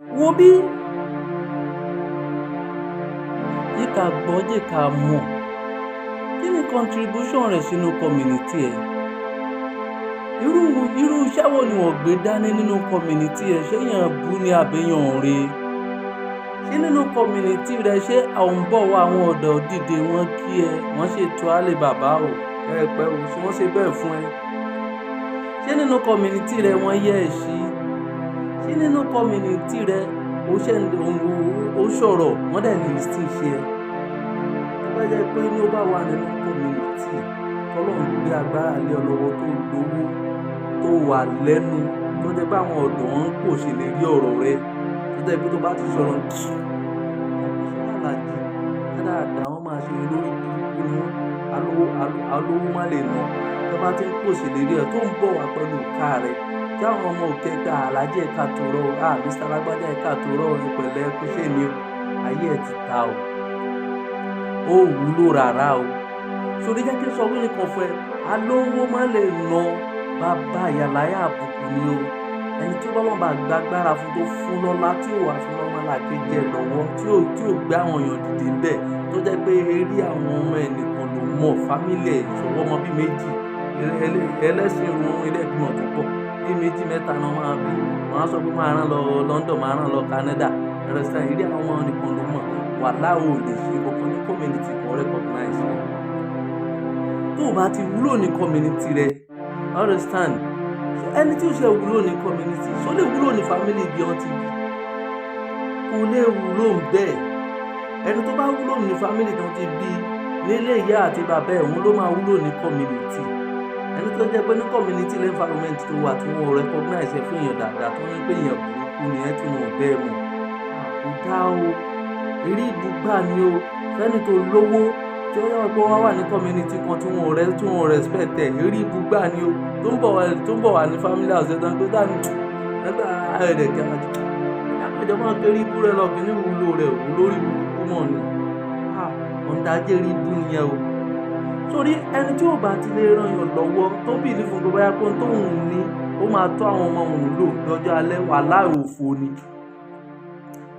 wo bí jẹ́ ká gbọ́ jẹ́ ká mọ̀ kí ni contribution rẹ̀ sínú community ẹ̀. irú iṣẹ́ wo ni wọ́n gbé dání nínú community ẹ̀? ṣé èèyàn bú ní àbẹ̀yàn rè? ṣé nínú community rẹ̀ ṣé àwọn ń bọ̀ wá àwọn ọ̀dọ́ dìde wọ́n kí ẹ wọ́n ṣètò àlè bàbá o pẹ́ẹ́pẹ́ o ṣé wọ́n ṣe bẹ́ẹ̀ fún ẹ? ṣé nínú community rẹ̀ wọ́n yẹ ẹ̀ sí? ṣé nínú community rẹ̀ ó sọ̀rọ̀ wọ́n dẹ̀ lè sí ṣe ẹ? tó bá jẹ́ pé ní ó bá wà nínú community tọ́lọ́run gbé agbára lé ọ lọ́wọ́ tó lówó tó wà lẹ́nu tó jẹ́ pé àwọn ọ̀dọ́ ń pòṣè lè rí ọ̀rọ̀ rẹ tó jẹ́ pé tó bá ti sọ̀rọ̀ aláàjì dáadáa wọ́n máa ṣe lórí burúkú ni alówó má lè nà tó bá ti ń pòṣè lè rí ẹ tó ń bọ̀ wá pẹ̀lú ká rẹ kí àwọn ọmọ òkè gba aláàjì ẹ̀ka tó rọ Mr. alágbájá ẹ̀ka tó rọ ìpẹ̀lẹ́ kúṣẹ́ ni o ayé ẹ̀ ti ta o ó wúlò rárá o. sórí jẹ́ kí n sọ wí nìkan fún ẹ alówó má lè nà bàbá ìyàláyà àbùkù ni o. ẹni tí Ọlọ́run bá gbàgbára fún tó fún lọ́lá tí ò wá fún lọ́mọ làkejì ẹ̀ lọ́wọ́ tí ò gbé àwọn èèyàn dìde ń bẹ̀ tó jẹ́ pé eré àwọn ọmọ ẹ̀ nìkan ló mọ̀ fámílì ẹ̀ ìṣòwò ọmọ bíi méjì ẹlẹ́sìn irun ilé ìbímọ tó pọ̀ bíi méjì mẹ́ta náà máa bí wọ́n á sọ pé máa rán lọ London máa rán lọ Canada ẹ̀rẹ́sìn eré àwọn ọmọ nìkan ló mọ̀ wàhálà ò lè ṣe kankan ní community kan recognize rẹ̀. tó o bá ti wúlò ní community rẹ understand ẹni tí ó ṣe wúlò ní community ṣó lè wúlò ní family bí wọ́n ti bí kò lè wúlò bẹ́ẹ̀. ẹni tó bá wúlò ní family tó ti bí nílé ìyá àti bàbá ẹ̀ òun ló máa wúlò ní community. ẹni tó jẹ́ pé ní community environment tó wà tí wọ́n recognize ẹ fún èèyàn dáadáa tó ń pè èèyàn burúkú ni ẹ tí wọ́n bẹ́ẹ̀ mọ̀ àkùdá o eré ibùgbà ni o fẹ́ni tó lówó tí ó yọ pé wọ́n wà ní community kan tí wọ́n respect ẹ̀ eré ibùgbà ni o tó ń bọ̀ wá ní family house ẹ̀dá tó dá ní ẹgbẹ́ ẹ̀rẹ̀ kẹwàá àpẹjọ máa kéré ibú rẹ lọ kí ní ìwúlò rẹ olórí burúkú mọ̀ ni ọ̀ǹdàjẹ́ rí ibú nìyẹn o. sórí ẹni tí ò bá ti lè ràn yàn lọ́wọ́ tó bì ní fún gbogbo ayá pé tóun ní ó máa tó àwọn ọmọ òun lò lọ́jọ́ alẹ́ wà láòfò ni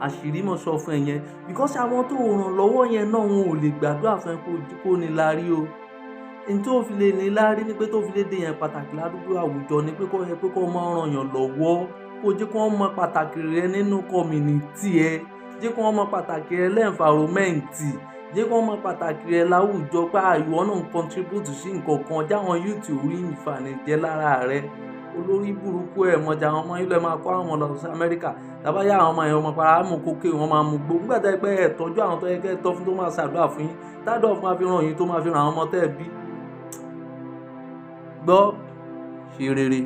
àṣírí mọ̀ sọ fún ẹ yẹn because àwọn tó ràn lọ́wọ́ yẹn náà wọn ò lè gbàdúrà fún ẹ kó ní láárí o. ní tó fi lè ní láárí ni pé tó fi lè dé yẹn pàtàkì ládùúgbò àwùjọ ni pé kó máa ràn yàn lọ́wọ́ kó jẹ́ kó mọ pàtàkì rẹ nínú community ẹ jẹ́ kó mọ pàtàkì rẹ lẹ́nfàrọ́mẹ́ǹtì jẹ́ kó mọ pàtàkì rẹ láwùjọ pé ìwọ náà ń contribute sí nǹkan kan jáwọn YouTube rí ìfànìjẹ́ lára rẹ olórí burúkú ẹ̀ mọ̀jà àwọn ọmọ ilẹ̀ máa kọ́ àwọn ọmọ lọ sí Amẹ́ríkà tàbáyá àwọn ọmọ yẹn ọmọ para mú kókè wọn máa mú gbó nígbà tẹ́ pé ẹ̀ tọ́jú àwọn tó yẹ kẹ́ tọ́ fún tó máa ṣàdúrà fún yín tádọ̀ fún máa fi ràn yín tó máa fi ràn àwọn ọmọ tẹ́ bí gbọ́ ṣe rere.